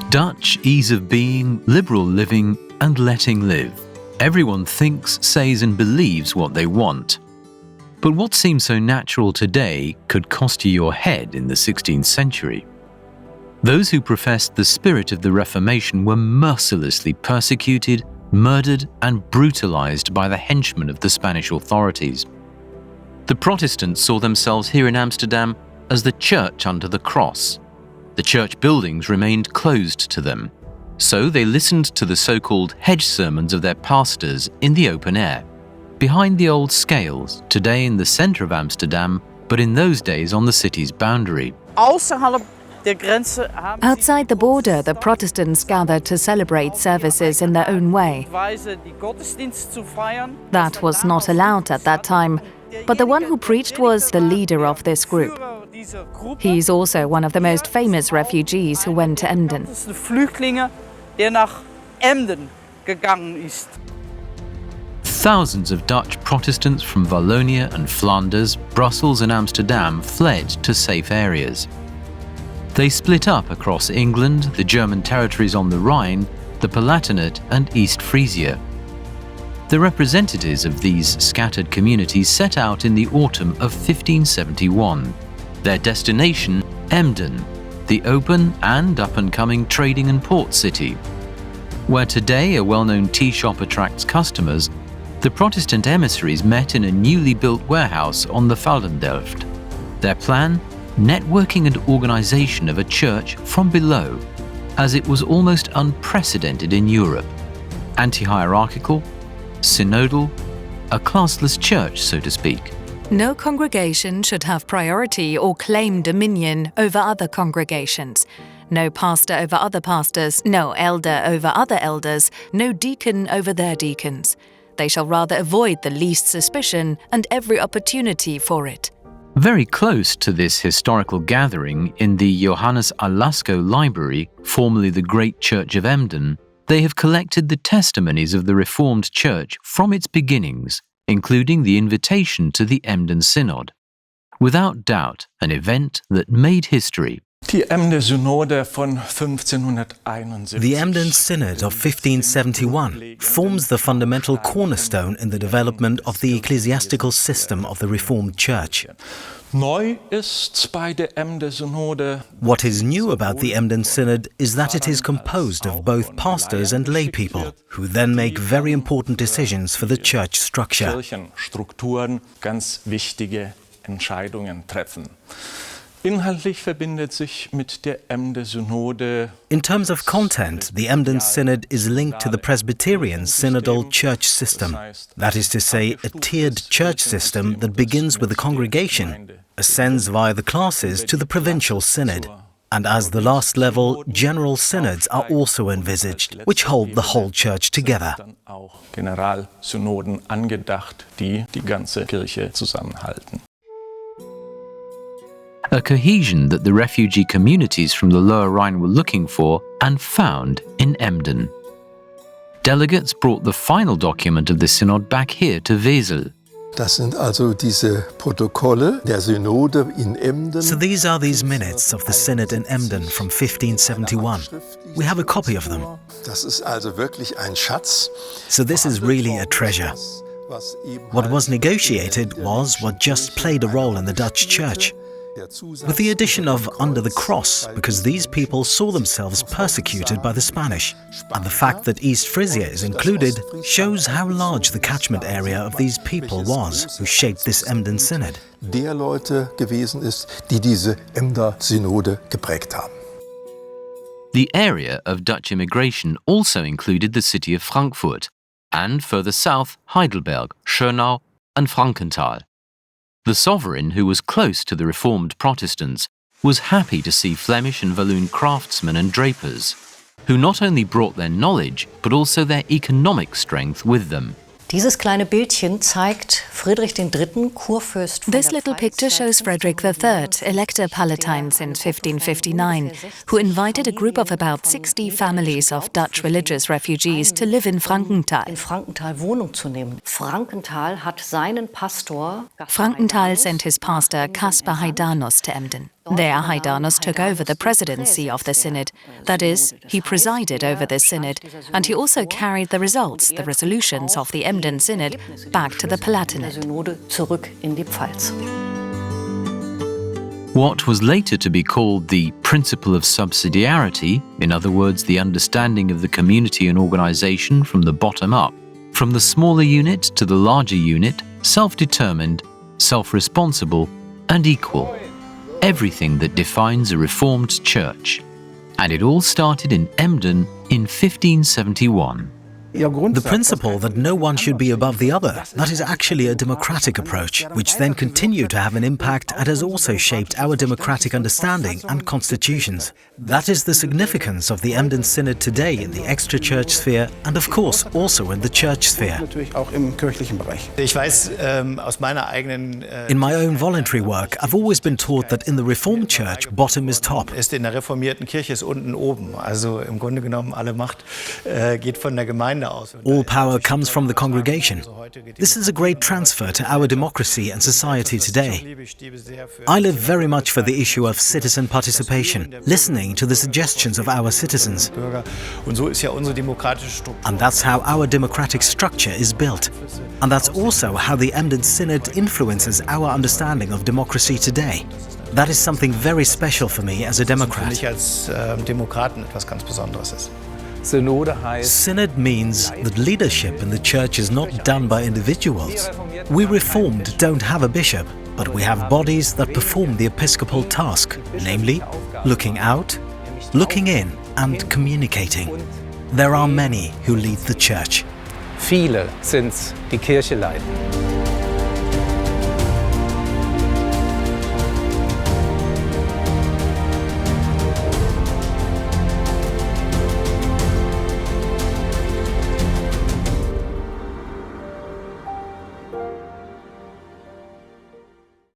Dutch ease of being, liberal living, and letting live. Everyone thinks, says, and believes what they want. But what seems so natural today could cost you your head in the 16th century. Those who professed the spirit of the Reformation were mercilessly persecuted, murdered, and brutalized by the henchmen of the Spanish authorities. The Protestants saw themselves here in Amsterdam as the church under the cross. The church buildings remained closed to them, so they listened to the so-called hedge sermons of their pastors in the open air, behind the old scales, today in the center of Amsterdam, but in those days on the city's boundary. Outside the border, the Protestants gathered to celebrate services in their own way. That was not allowed at that time, but the one who preached was the leader of this group. He's also one of the most famous refugees who went to Emden. Thousands of Dutch Protestants from Wallonia and Flanders, Brussels and Amsterdam fled to safe areas. They split up across England, the German territories on the Rhine, the Palatinate and East Frisia. The representatives of these scattered communities set out in the autumn of 1571. Their destination, Emden, the open and up-and-coming trading and port city. Where today a well-known tea shop attracts customers, the Protestant emissaries met in a newly built warehouse on the Valdendelft. Their plan? Networking and organization of a church from below, as it was almost unprecedented in Europe. Anti-hierarchical, synodal, a classless church, so to speak. No congregation should have priority or claim dominion over other congregations. No pastor over other pastors, no elder over other elders, no deacon over their deacons. They shall rather avoid the least suspicion and every opportunity for it. Very close to this historical gathering in the Johannes Alasko Library, formerly the Great Church of Emden, they have collected the testimonies of the Reformed Church from its beginnings, including the invitation to the Emden Synod. Without doubt, an event that made history. The Emden Synod of 1571 forms the fundamental cornerstone in the development of the ecclesiastical system of the Reformed Church. What is new about the Emden Synod is that it is composed of both pastors and lay people, who then make very important decisions for the church structure. In terms of content, the Emden Synod is linked to the Presbyterian synodal church system. That is to say, a tiered church system that begins with the congregation, ascends via the classes to the provincial synod. And as the last level, general synods are also envisaged, which hold the whole church together. A cohesion that the refugee communities from the Lower Rhine were looking for and found in Emden. Delegates brought the final document of the Synod back here to Wesel. Das sind also diese Protokolle der Synode in Emden. So these are these minutes of the Synod in Emden from 1571. We have a copy of them. Das ist also wirklich ein Schatz. So this is really a treasure. What was negotiated was what just played a role in the Dutch church. With the addition of under the cross, because these people saw themselves persecuted by the Spanish. And the fact that East Frisia is included shows how large the catchment area of these people was who shaped this Emden Synod. Der Leute gewesen ist, die diese Emder Synode geprägt haben. The area of Dutch immigration also included the city of Frankfurt, and further south, Heidelberg, Schönau, and Frankenthal. The sovereign, who was close to the Reformed Protestants, was happy to see Flemish and Walloon craftsmen and drapers, who not only brought their knowledge, but also their economic strength with them. Dieses kleine Bildchen zeigt Friedrich III., Kurfürst von This little picture shows Frederick III, Elector Palatine since 1559, who invited a group of about 60 families of Dutch religious refugees to live in Frankenthal. In Frankenthal Wohnung zu nehmen. Frankenthal hat seinen Pastor Frankenthal sent his pastor Caspar Heidanus to Emden. There, Heidanus took over the presidency of the Synod. That is, he presided over the Synod, and he also carried the results, the resolutions of the Emden Synod, back to the Palatinate. What was later to be called the principle of subsidiarity, in other words, the understanding of the community and organisation from the bottom up, from the smaller unit to the larger unit, self-determined, self-responsible, and equal. Everything that defines a Reformed church. And it all started in Emden in 1571. The principle that no one should be above the other, that is actually a democratic approach, which then continued to have an impact and has also shaped our democratic understanding and constitutions. That is the significance of the Emden Synod today in the extra-church sphere and of course also in the church sphere. In my own voluntary work, I've always been taught that in the Reformed Church, bottom is top. In der reformierten Kirche ist unten oben. Also im Grunde genommen alle Macht geht von der Gemeinde. All power comes from the congregation. This is a great transfer to our democracy and society today. I live very much for the issue of citizen participation, listening to the suggestions of our citizens. And that's how our democratic structure is built. And that's also how the Emden Synod influences our understanding of democracy today. That is something very special for me as a Democrat. Synod means that leadership in the church is not done by individuals. We Reformed don't have a bishop, but we have bodies that perform the episcopal task, namely, looking out, looking in and communicating. There are many who lead the church. Viele sind's, die Kirche leiten.